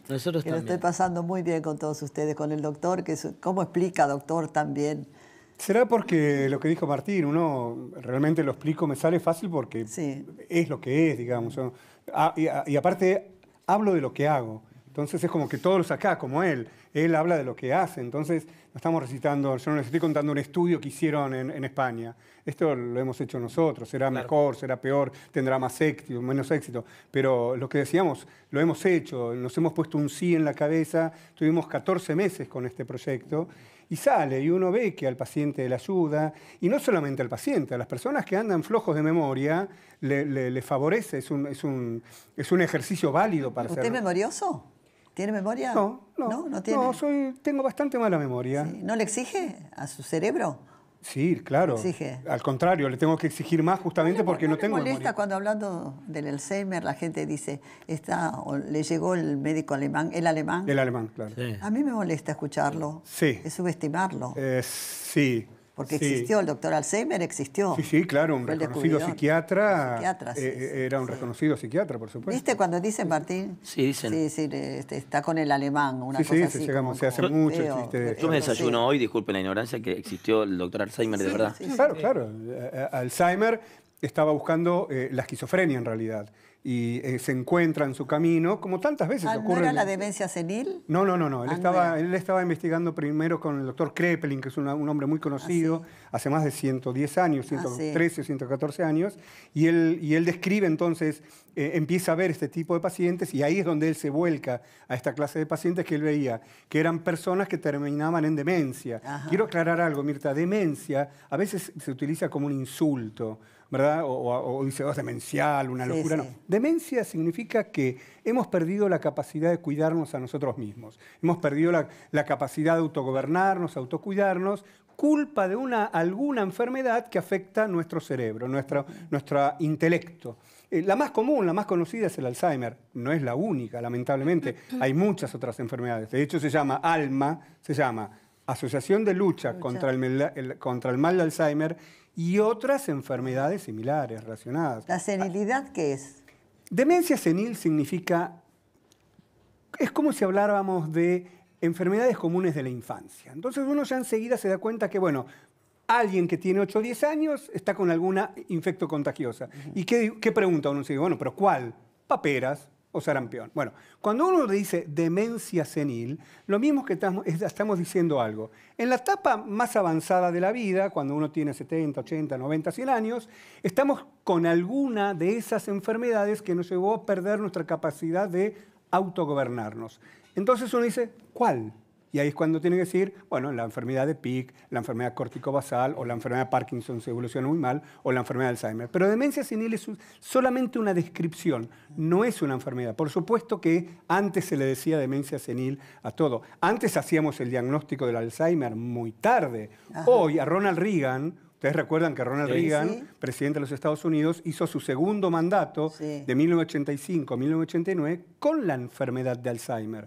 Nosotros Que lo también. estoy pasando muy bien con todos ustedes, con el doctor, ¿cómo explica, doctor, también? Será porque lo que dijo Martín, uno realmente lo explico, me sale fácil porque Sí. es lo que es, digamos. Y aparte, hablo de lo que hago. Entonces es como que todos acá, como él habla de lo que hace. Entonces, no estamos recitando, yo no les estoy contando un estudio que hicieron en España. Esto lo hemos hecho nosotros, será mejor, será peor, tendrá más éxito, menos éxito. Pero lo que decíamos, lo hemos hecho, nos hemos puesto un sí en la cabeza, tuvimos 14 meses con este proyecto. Y sale, y uno ve que al paciente le ayuda, y no solamente al paciente, a las personas que andan flojos de memoria, le favorece, es un ejercicio válido para ¿Usted hacerlo. es memorioso? ¿Tiene memoria? ¿No tiene? No, tengo bastante mala memoria. Sí. ¿No le exige a su cerebro? Sí, claro. Exige. Al contrario, le tengo que exigir más justamente porque no tengo ¿No le molesta memoria. cuando hablando del Alzheimer la gente dice, o le llegó el médico alemán, el alemán? El alemán, claro. Sí. A mí me molesta escucharlo. Sí. Es subestimarlo. Sí. Porque sí. existió, el doctor Alzheimer existió. Sí, claro, un Fue el reconocido descubridor. psiquiatra. Psiquiatra, sí, Era un reconocido psiquiatra, por supuesto. ¿Viste cuando dice Martín? Sí, dicen. Sí, está con el alemán, una Sí, cosa sí, así. se hace mucho veo, chiste de Yo me eso. desayuno hoy, disculpen la ignorancia, que existió el doctor Alzheimer de verdad. Sí. Claro. Alzheimer estaba buscando la esquizofrenia en realidad. Y se encuentra en su camino, como tantas veces ¿No ocurre. era la demencia senil? No. era. Él estaba investigando primero con el doctor Kraepelin, que es un hombre muy conocido, hace más de 110 años, 113 o 114 años, y él describe entonces, empieza a ver este tipo de pacientes, y ahí es donde él se vuelca a esta clase de pacientes que él veía, que eran personas que terminaban en demencia. Ajá. Quiero aclarar algo, Mirta, demencia a veces se utiliza como un insulto, ¿verdad? O dice, es demencial, una locura. Sí. No. Demencia significa que hemos perdido la capacidad de cuidarnos a nosotros mismos. Hemos perdido la capacidad de autogobernarnos, autocuidarnos, culpa de alguna enfermedad que afecta nuestro cerebro, nuestro intelecto. La más común, la más conocida es el Alzheimer. No es la única, lamentablemente. Hay muchas otras enfermedades. De hecho, se llama ALMA, se llama Asociación de Lucha contra el Mal de Alzheimer, y otras enfermedades similares, relacionadas. ¿La senilidad qué es? Demencia senil significa, es como si habláramos de enfermedades comunes de la infancia. Entonces uno ya enseguida se da cuenta que, bueno, alguien que tiene 8 o 10 años está con alguna infecto contagiosa. ¿Y qué pregunta uno? Dice, bueno, ¿pero cuál? Paperas o sarampión. Bueno, cuando uno le dice demencia senil, lo mismo que estamos diciendo algo. En la etapa más avanzada de la vida, cuando uno tiene 70, 80, 90, 100 años, estamos con alguna de esas enfermedades que nos llevó a perder nuestra capacidad de autogobernarnos. Entonces uno dice, ¿cuál? Y ahí es cuando tiene que decir, bueno, la enfermedad de Pick, la enfermedad corticobasal, o la enfermedad de Parkinson se evoluciona muy mal, o la enfermedad de Alzheimer. Pero demencia senil es solamente una descripción, no es una enfermedad. Por supuesto que antes se le decía demencia senil a todo. Antes hacíamos el diagnóstico del Alzheimer muy tarde. Ajá. Hoy a Ronald Reagan, ustedes recuerdan que Ronald Reagan, presidente de los Estados Unidos, hizo su segundo mandato de 1985 a 1989 con la enfermedad de Alzheimer.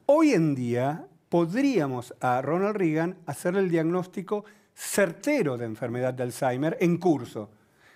Hoy en día podríamos a Ronald Reagan hacerle el diagnóstico certero de enfermedad de Alzheimer en curso.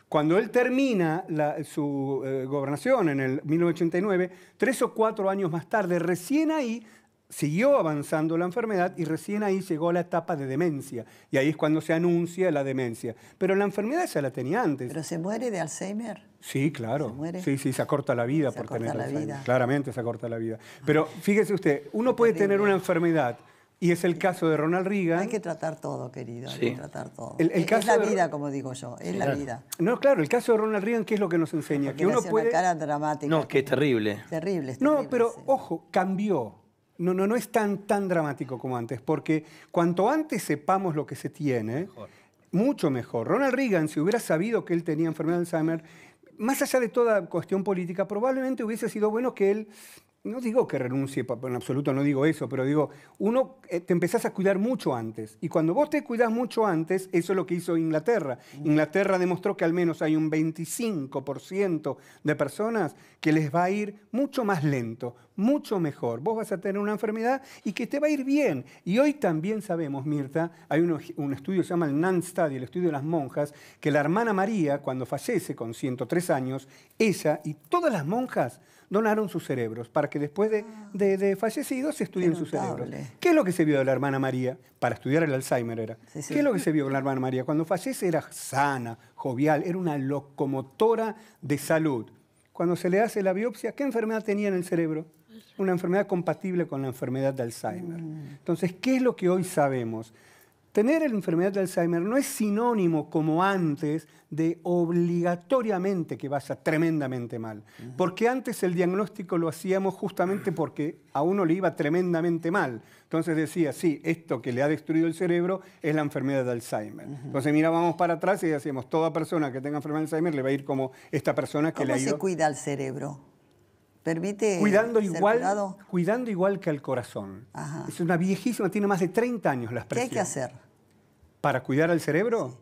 Cuando él termina su gobernación en el 1989, 3 o 4 años más tarde, recién ahí siguió avanzando la enfermedad y recién ahí llegó a la etapa de demencia. Y ahí es cuando se anuncia la demencia. Pero la enfermedad ya la tenía antes. ¿Pero se muere de Alzheimer? Sí, claro. ¿Se muere? Sí, se acorta la vida por tener Alzheimer. Vida. Claramente se acorta la vida. Pero fíjese usted, uno puede tener una enfermedad, y es el caso de Ronald Reagan. Hay que tratar todo, querido, hay que tratar todo. El caso es la vida, como digo yo, es la vida. No, claro, el caso de Ronald Reagan, ¿qué es lo que nos enseña? Porque Que uno puede... una cara dramática. No, que es terrible. Terrible. No, pero ojo, cambió. No es tan dramático como antes, porque cuanto antes sepamos lo que se tiene, mucho mejor. Ronald Reagan, si hubiera sabido que él tenía enfermedad de Alzheimer, más allá de toda cuestión política, probablemente hubiese sido bueno que él, no digo que renuncie, en absoluto no digo eso, pero digo, te empezás a cuidar mucho antes. Y cuando vos te cuidás mucho antes, eso es lo que hizo Inglaterra. Inglaterra demostró que al menos hay un 25% de personas que les va a ir mucho más lento, mucho mejor. Vos vas a tener una enfermedad y que te va a ir bien. Y hoy también sabemos, Mirta, hay un estudio que se llama el Nun Study, el estudio de las monjas, que la hermana María, cuando fallece con 103 años, ella y todas las monjas donaron sus cerebros para que después de fallecidos se estudien sus cerebros. ¿Qué es lo que se vio de la hermana María? Para estudiar el Alzheimer era. Sí, sí. ¿Qué es lo que se vio de la hermana María? Cuando fallece era sana, jovial, era una locomotora de salud. Cuando se le hace la biopsia, ¿qué enfermedad tenía en el cerebro? Una enfermedad compatible con la enfermedad de Alzheimer. Entonces, ¿qué es lo que hoy sabemos? Tener la enfermedad de Alzheimer no es sinónimo, como antes, de obligatoriamente que vaya tremendamente mal. Porque antes el diagnóstico lo hacíamos justamente porque a uno le iba tremendamente mal. Entonces decía, sí, esto que le ha destruido el cerebro es la enfermedad de Alzheimer. Entonces mirábamos para atrás y decíamos, toda persona que tenga enfermedad de Alzheimer le va a ir como esta persona que le ha ido... ¿Cómo se cuida el cerebro? ¿Permite cuidando ser curado? igual que al corazón. Ajá. Es una viejísima, tiene más de 30 años la ¿Qué hay expresión. que hacer? ¿Para cuidar al cerebro? Sí.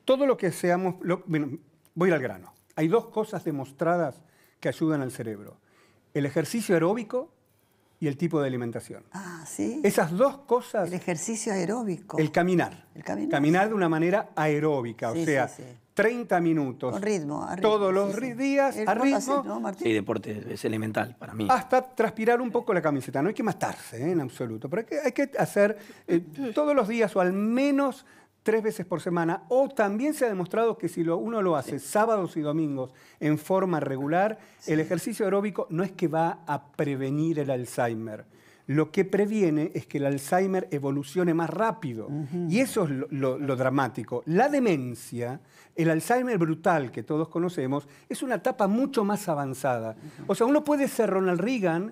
Todo lo que seamos... Bueno, voy al grano. Hay dos cosas demostradas que ayudan al cerebro. El ejercicio aeróbico y el tipo de alimentación. Ah, ¿sí? Esas dos cosas... El ejercicio aeróbico. El caminar. El caminar. Caminar de una manera aeróbica, Sí, o sea, sí, sí. 30 minutos. Con ritmo, a ritmo, todos los sí, sí. días, a ¿Vos lo hacés, ritmo. no, Martín? Sí, deporte es elemental para mí. Hasta transpirar un poco la camiseta. No hay que matarse, en absoluto. Pero hay que hacer todos los días o al menos 3 veces por semana. O también se ha demostrado que si uno lo hace sábados y domingos en forma regular, el ejercicio aeróbico no es que va a prevenir el Alzheimer. Lo que previene es que el Alzheimer evolucione más rápido. Y eso es lo dramático. La demencia, el Alzheimer brutal que todos conocemos, es una etapa mucho más avanzada. O sea, uno puede ser Ronald Reagan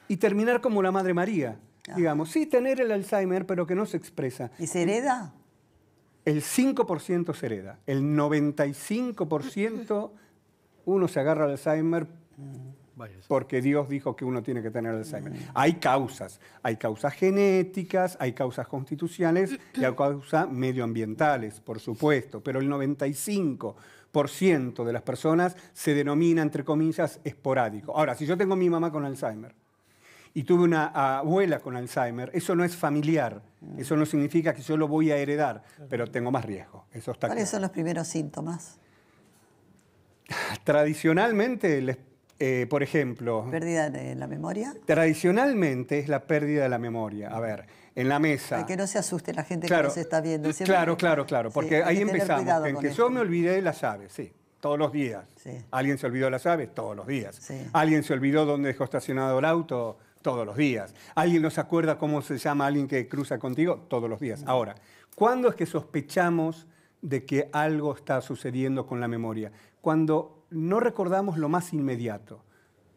y terminar como la Madre María. Digamos, sí, tener el Alzheimer, pero que no se expresa. ¿Y se hereda? El 5% se hereda. El 95% uno se agarra al Alzheimer porque Dios dijo que uno tiene que tener Alzheimer. Hay causas genéticas, hay causas constitucionales y hay causas medioambientales, por supuesto, pero el 95% de las personas se denomina, entre comillas, esporádico. Ahora, si yo tengo a mi mamá con Alzheimer y tuve una abuela con Alzheimer, eso no es familiar, eso no significa que yo lo voy a heredar, pero tengo más riesgo, eso está ¿Cuáles claro. son los primeros síntomas? Tradicionalmente, por ejemplo... ¿Pérdida de la memoria? Tradicionalmente es la pérdida de la memoria. A ver, en la mesa... Para que no se asuste la gente Claro, que nos está viendo. Claro, porque Sí, ahí hay que tener empezamos. cuidado En con que esto. yo me olvidé las llaves, sí, todos los días. Sí. ¿Alguien se olvidó las llaves? Todos los días. Sí. ¿Alguien se olvidó dónde dejó estacionado el auto? Todos los días. ¿Alguien no se acuerda cómo se llama alguien que cruza contigo? Todos los días. Ahora, ¿cuándo es que sospechamos de que algo está sucediendo con la memoria? Cuando no recordamos lo más inmediato.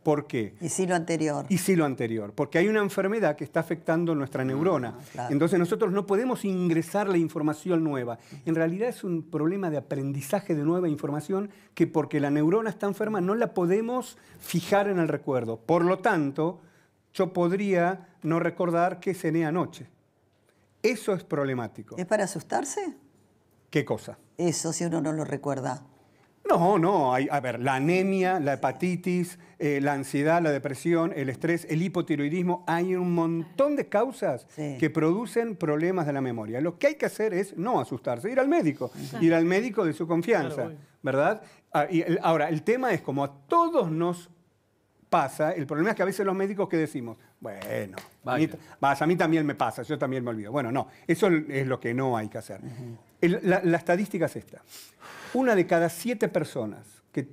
¿Por qué? Y sí lo anterior. Y sí lo anterior, porque hay una enfermedad que está afectando nuestra neurona. Claro. Entonces nosotros no podemos ingresar la información nueva. En realidad es un problema de aprendizaje de nueva información que porque la neurona está enferma no la podemos fijar en el recuerdo. Por lo tanto, yo podría no recordar qué cené anoche. Eso es problemático. ¿Es para asustarse? ¿Qué cosa? Eso, si uno no lo recuerda. No, a ver, la anemia, la hepatitis, la ansiedad, la depresión, el estrés, el hipotiroidismo, hay un montón de causas que producen problemas de la memoria. Lo que hay que hacer es no asustarse, ir al médico de su confianza, ¿verdad? Ahora, el tema es como a todos nos pasa, el problema es que a veces los médicos que decimos, bueno, a mí también me pasa, yo también me olvido. Bueno, no, eso es lo que no hay que hacer. La estadística es esta. 1 de cada 7 personas que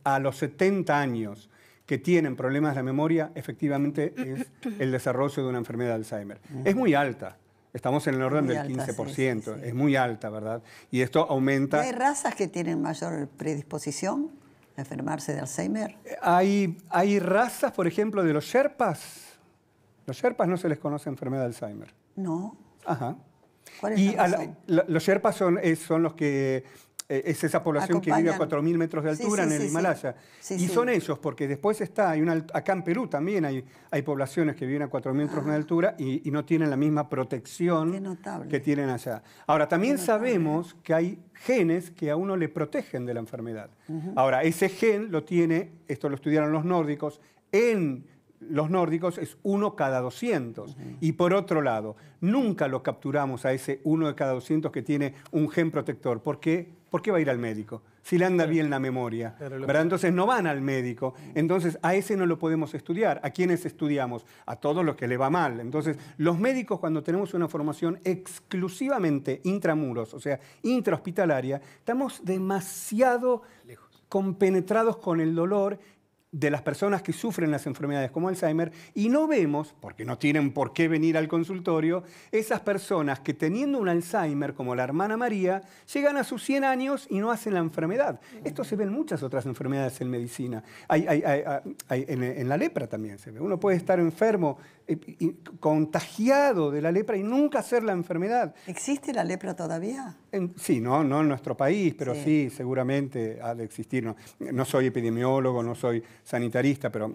a los 70 años que tienen problemas de la memoria, efectivamente es el desarrollo de una enfermedad de Alzheimer. Es muy alta. Estamos en el orden del 15%. Sí. Es muy alta, ¿verdad? Y esto aumenta... ¿Hay razas que tienen mayor predisposición a enfermarse de Alzheimer? Hay razas, por ejemplo, de los Sherpas. Los Sherpas no se les conoce enfermedad de Alzheimer. No. Ajá. ¿Cuál es la razón? Los Sherpas son los que... Es esa población que vive a 4.000 metros de altura en el Himalaya. Y son ellos, porque después está, acá en Perú también hay poblaciones que viven a 4.000 metros de altura y no tienen la misma protección que tienen allá. Ahora, también sabemos que hay genes que a uno le protegen de la enfermedad. Ahora, ese gen lo tiene, esto lo estudiaron los nórdicos, en los nórdicos es 1 cada 200. Y por otro lado, nunca lo capturamos a ese 1 de cada 200 que tiene un gen protector. ¿Por qué? ¿Por qué va a ir al médico? Si le anda bien la memoria, ¿verdad? Entonces no van al médico. Entonces a ese no lo podemos estudiar. ¿A quiénes estudiamos? A todos los que le va mal. Entonces los médicos, cuando tenemos una formación exclusivamente intramuros, o sea, intrahospitalaria, estamos demasiado compenetrados con el dolor de las personas que sufren las enfermedades como Alzheimer y no vemos, porque no tienen por qué venir al consultorio, esas personas que teniendo un Alzheimer como la hermana María, llegan a sus 100 años y no hacen la enfermedad. Esto se ve en muchas otras enfermedades en medicina. En la lepra también se ve. Uno puede estar enfermo, contagiado de la lepra y nunca hacer la enfermedad. ¿Existe la lepra todavía? Sí, no en nuestro país, pero sí, seguramente ha de existir. No soy epidemiólogo, no soy sanitarista, pero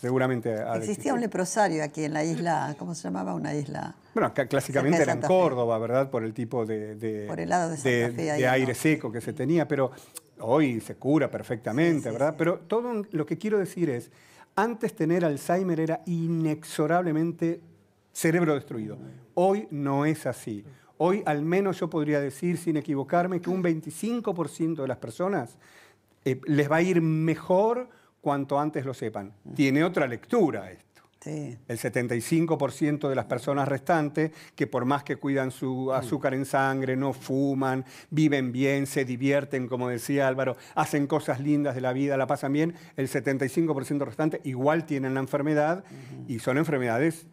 seguramente ha de existir. Existía un leprosario aquí en la isla, ¿cómo se llamaba? Una isla... Bueno, acá clásicamente era en Córdoba, ¿verdad? Por el tipo de, por el lado de Santa Fe, ahí aire seco que se tenía, pero hoy se cura perfectamente, ¿verdad? Pero todo lo que quiero decir es, antes tener Alzheimer era inexorablemente cerebro destruido. Hoy no es así. Hoy al menos yo podría decir, sin equivocarme, que un 25% de las personas les va a ir mejor cuanto antes lo sepan. Tiene otra lectura esto. Sí. El 75% de las personas restantes, que por más que cuidan su azúcar en sangre, no fuman, viven bien, se divierten, como decía Álvaro, hacen cosas lindas de la vida, la pasan bien, el 75% restante igual tienen la enfermedad y son enfermedades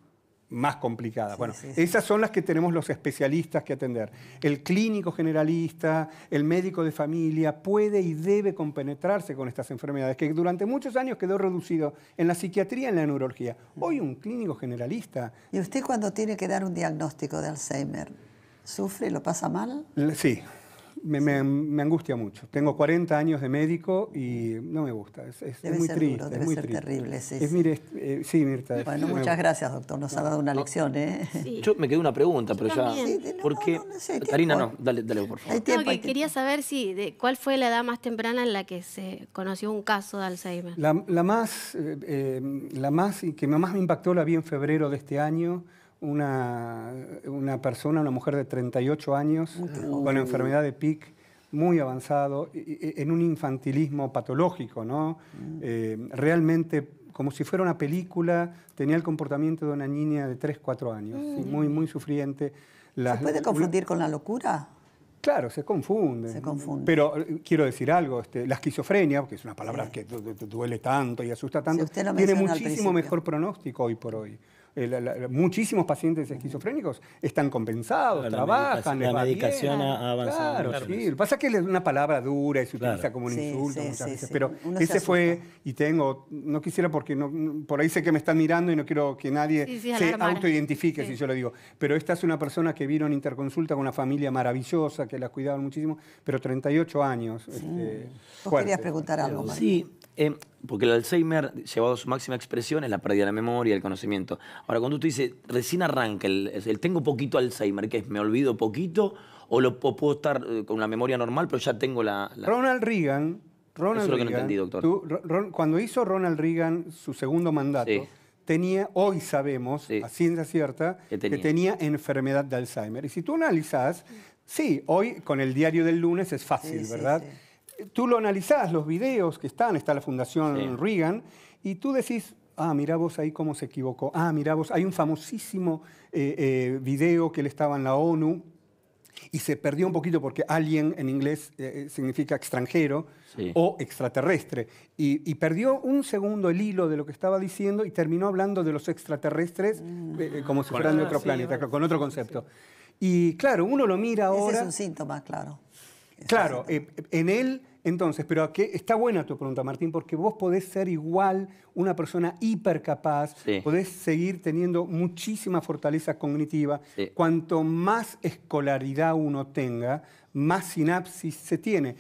más complicadas. Sí, bueno, sí. esas son las que tenemos los especialistas que atender. El clínico generalista, el médico de familia, puede y debe compenetrarse con estas enfermedades, que durante muchos años quedó reducido en la psiquiatría y en la neurología. Hoy un clínico generalista... ¿Y usted cuando tiene que dar un diagnóstico de Alzheimer, sufre, lo pasa mal? Sí. Me angustia mucho. Tengo 40 años de médico y no me gusta. Es muy triste. Duro, debe ser terrible, sí. Mire, sí, Mirta. Bueno, muchas gracias, doctor. Nos ha dado una lección, ¿eh? Sí. Yo me quedé una pregunta, pero ya... ¿Por qué? Karina, no, dale, por favor. Quería saber cuál fue la edad más temprana en la que se conoció un caso de Alzheimer. La más y que más me impactó la vi en febrero de este año. Una mujer de 38 años con enfermedad de Pick muy avanzado, en un infantilismo patológico, ¿no? Realmente como si fuera una película, tenía el comportamiento de una niña de 3, 4 años, ¿sí? Muy sufriente. ¿Se puede confundir con la locura? Claro, se confunde. Se confunde. Pero quiero decir algo, la esquizofrenia, que es una palabra que duele tanto y asusta tanto, tiene muchísimo mejor pronóstico hoy por hoy. Muchísimos pacientes esquizofrénicos están compensados, trabajan, la medicación ha avanzado. Claro, sí. Lo que pasa es que es una palabra dura y se utiliza como un insulto muchas veces. Pero ese fue, y no quisiera porque por ahí sé que me están mirando y no quiero que nadie se autoidentifique si yo lo digo. Pero esta es una persona que vino en interconsulta con una familia maravillosa, que la cuidaban muchísimo, pero 38 años. ¿Vos querías preguntar algo, María? Sí. Porque el Alzheimer, llevado a su máxima expresión, es la pérdida de la memoria, el conocimiento. Ahora, cuando tú dices, recién arranca el tengo poquito Alzheimer, ¿qué es? ¿Me olvido poquito? ¿O puedo estar con una memoria normal, pero ya tengo la... Ronald Reagan... Eso es lo que no entendí, doctor. Cuando hizo Ronald Reagan su segundo mandato, hoy sabemos, a ciencia cierta, que tenía enfermedad de Alzheimer. Y si tú analizás, hoy con el diario del lunes es fácil, ¿verdad? Sí. Tú lo analizás, los videos que está la Fundación Reagan, y tú decís, mirá vos ahí cómo se equivocó. Mirá vos, hay un famosísimo video que él estaba en la ONU y se perdió un poquito porque alien en inglés significa extranjero o extraterrestre. Y perdió un segundo el hilo de lo que estaba diciendo y terminó hablando de los extraterrestres como si fueran de otro planeta, con otro concepto. Y claro, uno lo mira ahora... Ese es un síntoma, claro. Claro, en él, entonces, pero está buena tu pregunta, Martín, porque vos podés ser igual una persona hipercapaz, podés seguir teniendo muchísima fortaleza cognitiva. Cuanto más escolaridad uno tenga, más sinapsis se tiene.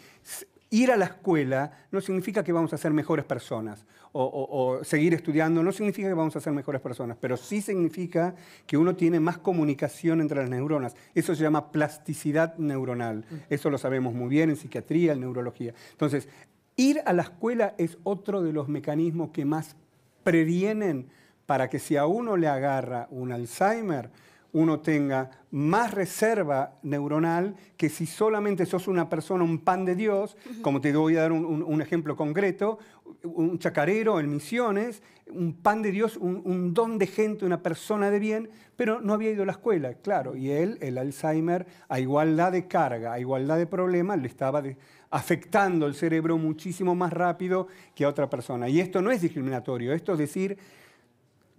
Ir a la escuela no significa que vamos a ser mejores personas o seguir estudiando no significa que vamos a ser mejores personas, pero sí significa que uno tiene más comunicación entre las neuronas. Eso se llama plasticidad neuronal. Eso lo sabemos muy bien en psiquiatría, en neurología. Entonces, ir a la escuela es otro de los mecanismos que más previenen para que si a uno le agarra un Alzheimer, uno tenga más reserva neuronal que si solamente sos una persona, un pan de Dios, como te voy a dar un ejemplo concreto, un chacarero en Misiones, un pan de Dios, un don de gente, una persona de bien, pero no había ido a la escuela, claro, y él, el Alzheimer, a igualdad de carga, a igualdad de problemas, le estaba afectando el cerebro muchísimo más rápido que a otra persona. Y esto no es discriminatorio, esto es decir,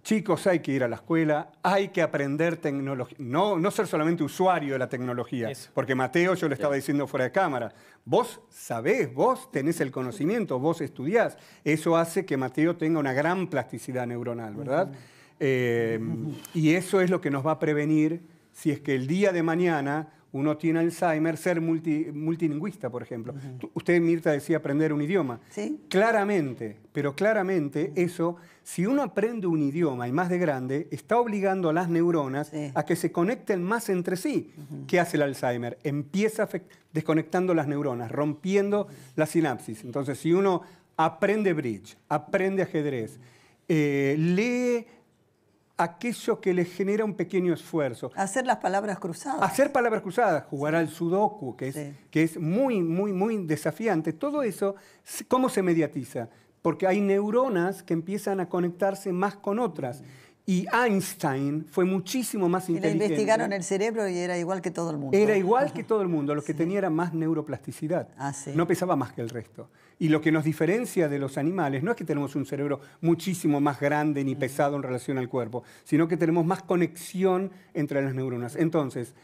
chicos, hay que ir a la escuela, hay que aprender tecnología, no ser solamente usuario de la tecnología, porque Mateo, yo le estaba diciendo fuera de cámara, vos sabés, vos tenés el conocimiento, vos estudiás, eso hace que Mateo tenga una gran plasticidad neuronal, ¿verdad? Y eso es lo que nos va a prevenir si es que el día de mañana uno tiene Alzheimer, ser multilingüista, por ejemplo. Usted, Mirta, decía aprender un idioma. Sí. Claramente, pero claramente eso, si uno aprende un idioma y más de grande, está obligando a las neuronas a que se conecten más entre sí. ¿Qué hace el Alzheimer? Empieza desconectando las neuronas, rompiendo la sinapsis. Entonces, si uno aprende bridge, aprende ajedrez, lee aquello que le genera un pequeño esfuerzo. Hacer las palabras cruzadas. Hacer palabras cruzadas, jugar al sudoku, que es muy, muy, muy desafiante. Todo eso, ¿cómo se mediatiza? Porque hay neuronas que empiezan a conectarse más con otras. Y Einstein fue muchísimo más inteligente. Le investigaron el cerebro y era igual que todo el mundo. Era igual que todo el mundo, lo que tenía era más neuroplasticidad. No pesaba más que el resto. Y lo que nos diferencia de los animales no es que tenemos un cerebro muchísimo más grande ni pesado en relación al cuerpo, sino que tenemos más conexión entre las neuronas. Entonces,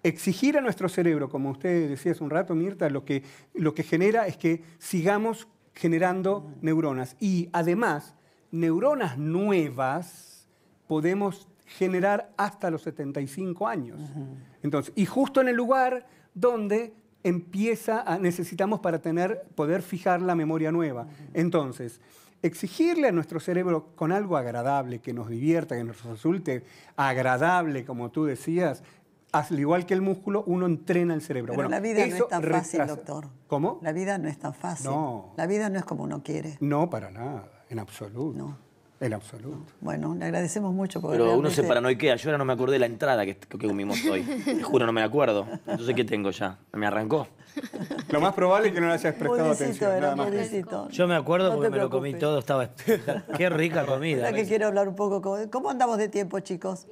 exigir a nuestro cerebro, como usted decía hace un rato, Mirta, lo que genera es que sigamos generando neuronas. Y además, neuronas nuevas podemos generar hasta los 75 años. Entonces, y justo en el lugar donde necesitamos para poder fijar la memoria nueva. Entonces, exigirle a nuestro cerebro con algo agradable, que nos divierta, que nos resulte agradable, como tú decías, al igual que el músculo, uno entrena el cerebro. Pero la vida no es tan fácil, doctor. ¿Cómo? La vida no es tan fácil. No. La vida no es como uno quiere. No, para nada, en absoluto. No. En absoluto. Bueno, le agradecemos mucho. Pero realmente uno se paranoiquea. Yo ahora no me acordé de la entrada que comimos hoy. Te juro, no me acuerdo. Entonces, ¿qué tengo ya? ¿Me arrancó? Lo más probable es que no le hayas prestado atención. Nada más. Yo me acuerdo porque me lo preocupes. comí todo. Qué rica comida. La que quiero hablar un poco. ¿Cómo andamos de tiempo, chicos?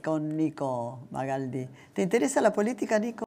Con Nico Magaldi. ¿Te interesa la política, Nico?